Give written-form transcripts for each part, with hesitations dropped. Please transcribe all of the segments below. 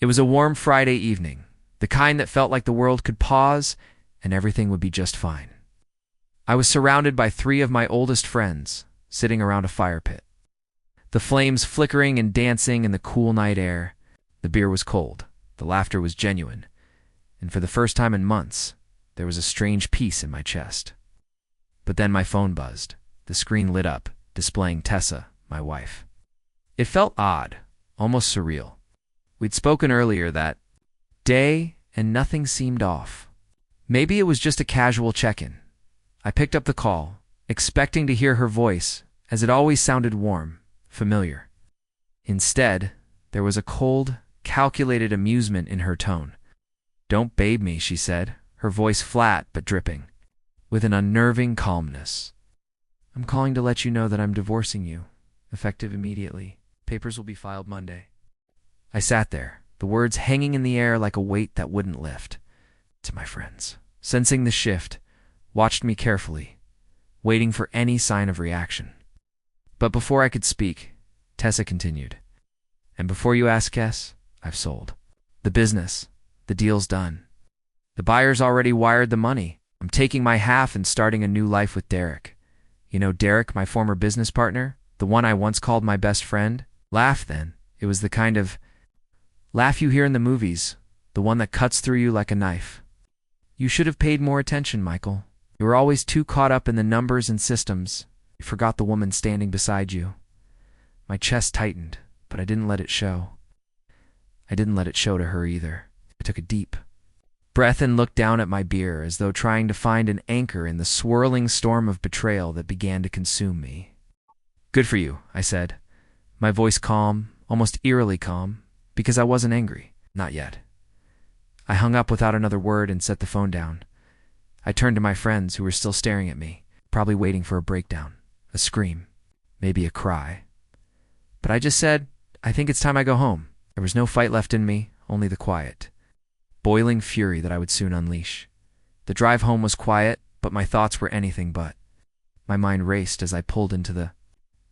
It was a warm Friday evening, the kind that felt like the world could pause and everything would be just fine. I was surrounded by 3 of my oldest friends, sitting around a fire pit. The flames flickering and dancing in the cool night air. The beer was cold, the laughter was genuine, and for the first time in months, there was a strange peace in my chest. But then my phone buzzed. The screen lit up, displaying Tessa, my wife. It felt odd, almost surreal. We'd spoken earlier that day, and nothing seemed off. Maybe it was just a casual check-in. I picked up the call, expecting to hear her voice, as it always sounded warm, familiar. Instead, there was a cold, calculated amusement in her tone. "Don't babe me," she said, her voice flat but dripping, with an unnerving calmness. "I'm calling to let you know that I'm divorcing you, effective immediately. Papers will be filed Monday." I sat there, the words hanging in the air like a weight that wouldn't lift. To my friends, sensing the shift, watched me carefully, waiting for any sign of reaction. But before I could speak, Tessa continued. "And before you ask, Kes, I've sold. The business, the deal's done. The buyer's already wired the money. I'm taking my half and starting a new life with Derek. You know Derek, my former business partner, the one I once called my best friend? Laugh then. It was the kind of laugh you hear in the movies, the one that cuts through you like a knife. You should have paid more attention, Michael. You were always too caught up in the numbers and systems. You forgot the woman standing beside you." My chest tightened, but I didn't let it show. I didn't let it show to her either. I took a deep breath and looked down at my beer as though trying to find an anchor in the swirling storm of betrayal that began to consume me. "Good for you," I said, my voice calm, almost eerily calm, because I wasn't angry. Not yet. I hung up without another word and set the phone down. I turned to my friends who were still staring at me, probably waiting for a breakdown, a scream, maybe a cry. But I just said, "I think it's time I go home." There was no fight left in me, only the quiet, boiling fury that I would soon unleash. The drive home was quiet, but my thoughts were anything but. My mind raced as I pulled into the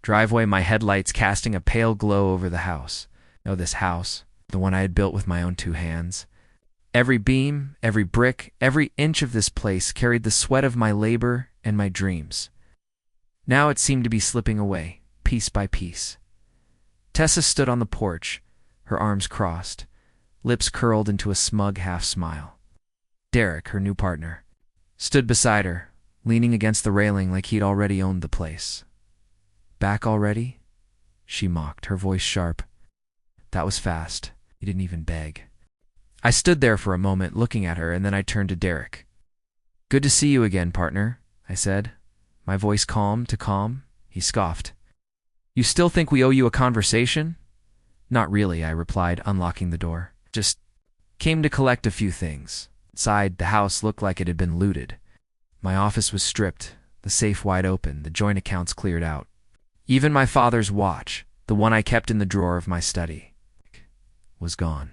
driveway, my headlights casting a pale glow over the house. Oh, this house, the one I had built with my own 2 hands. Every beam, every brick, every inch of this place carried the sweat of my labor and my dreams. Now it seemed to be slipping away, piece by piece. Tessa stood on the porch, her arms crossed, lips curled into a smug half-smile. Derek, her new partner, stood beside her, leaning against the railing like he'd already owned the place. "Back already?" she mocked, her voice sharp. That was fast. He didn't even beg. I stood there for a moment looking at her, and then I turned to Derek. "Good to see you again, partner," I said, my voice calm to calm. He scoffed. "You still think we owe you a conversation?" "Not really," I replied, unlocking the door. "Just came to collect a few things." Inside, the house looked like it had been looted. My office was stripped, the safe wide open, the joint accounts cleared out. Even my father's watch, the one I kept in the drawer of my study, was gone.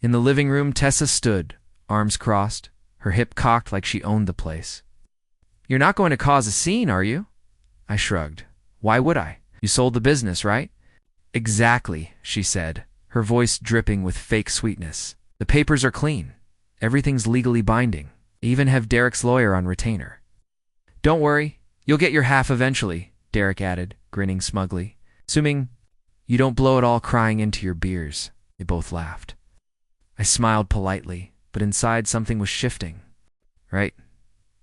In the living room, Tessa stood, arms crossed, her hip cocked like she owned the place. "You're not going to cause a scene, are you?" I shrugged. "Why would I? You sold the business, right?" "Exactly," she said, her voice dripping with fake sweetness. "The papers are clean. Everything's legally binding. I even have Derek's lawyer on retainer." "Don't worry, you'll get your half eventually," Derek added, grinning smugly. "Assuming you don't blow it all crying into your beers." They both laughed. I smiled politely, but inside something was shifting. "Right.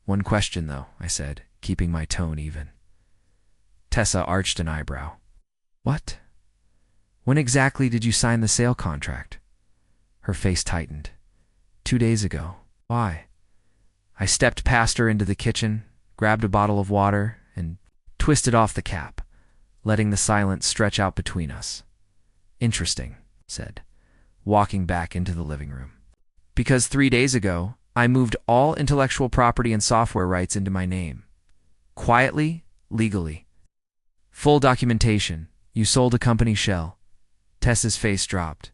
One question, though," I said, keeping my tone even. Tessa arched an eyebrow. "What? When exactly did you sign the sale contract?" Her face tightened. 2 days ago. "Why?" I stepped past her into the kitchen, grabbed a bottle of water, and twisted off the cap, letting the silence stretch out between us. "Interesting," said, walking back into the living room. "Because 3 days ago, I moved all intellectual property and software rights into my name. Quietly, legally. Full documentation. You sold a company shell." Tessa's face dropped.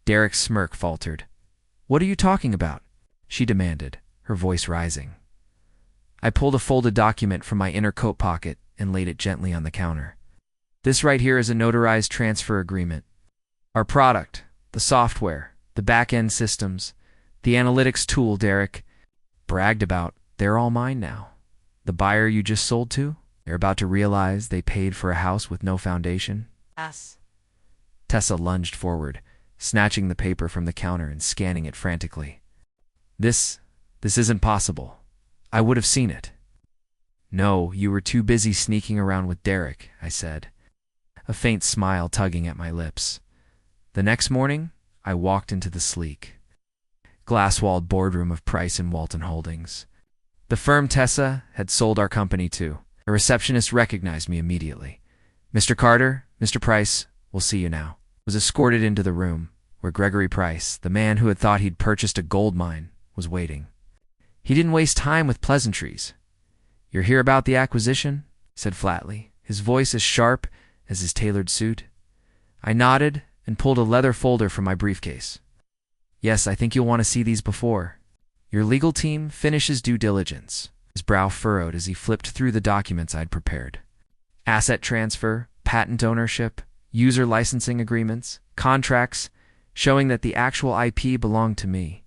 Derek's smirk faltered. "What are you talking about?" she demanded, her voice rising. I pulled a folded document from my inner coat pocket and laid it gently on the counter. "This right here is a notarized transfer agreement. Our product, The software, the back-end systems, the analytics tool Derek bragged about, they're all mine now. The buyer you just sold to, they're about to realize they paid for a house with no foundation. Yes. Tessa lunged forward, snatching the paper from the counter and scanning it frantically. This isn't possible. I would have seen it. No, you were too busy sneaking around with Derek, I said, a faint smile tugging at my lips. The next morning, I walked into the sleek, glass-walled boardroom of Price and Walton Holdings. The firm Tessa had sold our company to. A receptionist recognized me immediately. "Mr. Carter, Mr. Price, we'll see you now." I was escorted into the room where Gregory Price, the man who had thought he'd purchased a gold mine, was waiting. He didn't waste time with pleasantries. "You're here about the acquisition?" he said flatly, his voice as sharp as his tailored suit. I nodded and pulled a leather folder from my briefcase. "Yes, I think you'll want to see these before your legal team finishes due diligence." His brow furrowed as he flipped through the documents I'd prepared. Asset transfer, patent ownership, user licensing agreements, contracts showing that the actual IP belonged to me.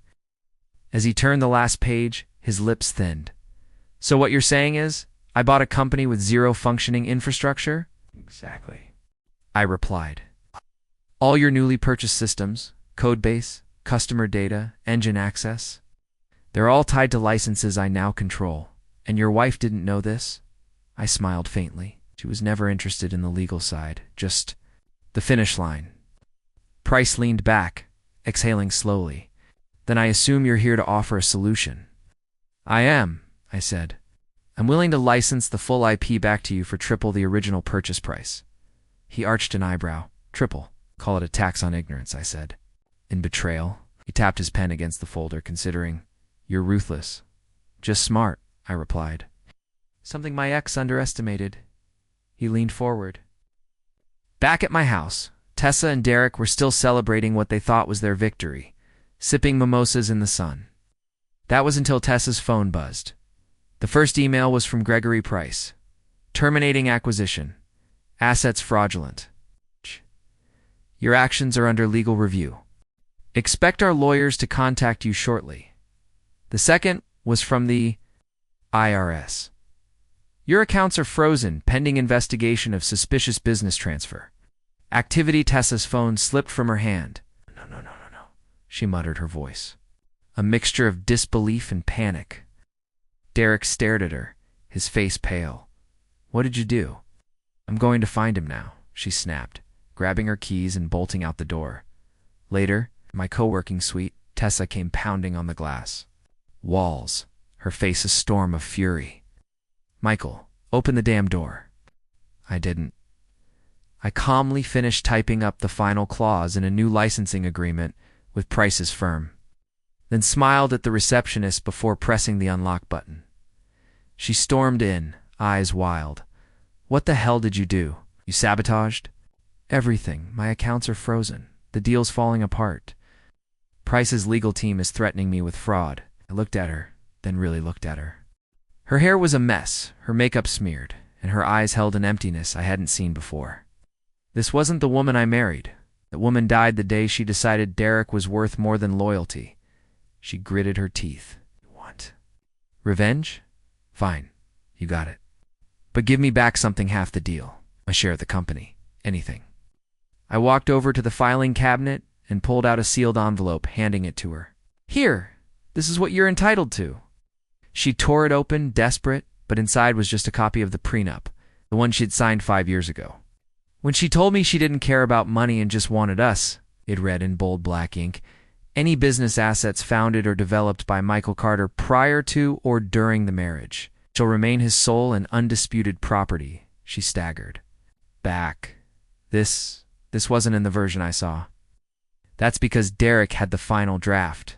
As he turned the last page, his lips thinned. "So what you're saying is, I bought a company with zero functioning infrastructure?" Exactly. I replied. "All your newly purchased systems, codebase, customer data, engine access, they're all tied to licenses I now control. And your wife didn't know this?" I smiled faintly. She was never interested in the legal side, just the finish line. Price leaned back, exhaling slowly. "Then I assume you're here to offer a solution." "I am," I said. "I'm willing to license the full IP back to you for triple the original purchase price." He arched an eyebrow. "Triple? Call it a tax on ignorance," I said. "In betrayal?" He tapped his pen against the folder, considering. "You're ruthless." "Just smart," I replied. "Something my ex underestimated." He leaned forward. Back at my house, Tessa and Derek were still celebrating what they thought was their victory, sipping mimosas in the sun. That was until Tessa's phone buzzed. The first email was from Gregory Price. "Terminating acquisition. Assets fraudulent. Your actions are under legal review. Expect our lawyers to contact you shortly." The second was from the IRS. "Your accounts are frozen pending investigation of suspicious business transfer." Activity. Tessa's phone slipped from her hand. No, she muttered, her voice a mixture of disbelief and panic. Derek stared at her, his face pale. "What did you do?" "I'm going to find him now," she snapped, grabbing her keys and bolting out the door. Later, in my co-working suite, Tessa came pounding on the glass walls, her face a storm of fury. "Michael, open the damn door." I didn't. I calmly finished typing up the final clause in a new licensing agreement with Price's firm, then smiled at the receptionist before pressing the unlock button. She stormed in, eyes wild. "What the hell did you do? You sabotaged?" "Everything. My accounts are frozen. The deal's falling apart. Price's legal team is threatening me with fraud." I looked at her, then really looked at her. Her hair was a mess, her makeup smeared, and her eyes held an emptiness I hadn't seen before. This wasn't the woman I married. That woman died the day she decided Derek was worth more than loyalty. She gritted her teeth. "What? Revenge? Fine, you got it. But give me back something half the deal. A share of the company. Anything." I walked over to the filing cabinet and pulled out a sealed envelope, handing it to her. "Here, this is what you're entitled to." She tore it open, desperate, but inside was just a copy of the prenup, the one she'd signed 5 years ago. "When she told me she didn't care about money and just wanted us," it read in bold black ink, "any business assets founded or developed by Michael Carter prior to or during the marriage shall remain his sole and undisputed property." She staggered back. This wasn't in the version I saw. "That's because Derek had the final draft."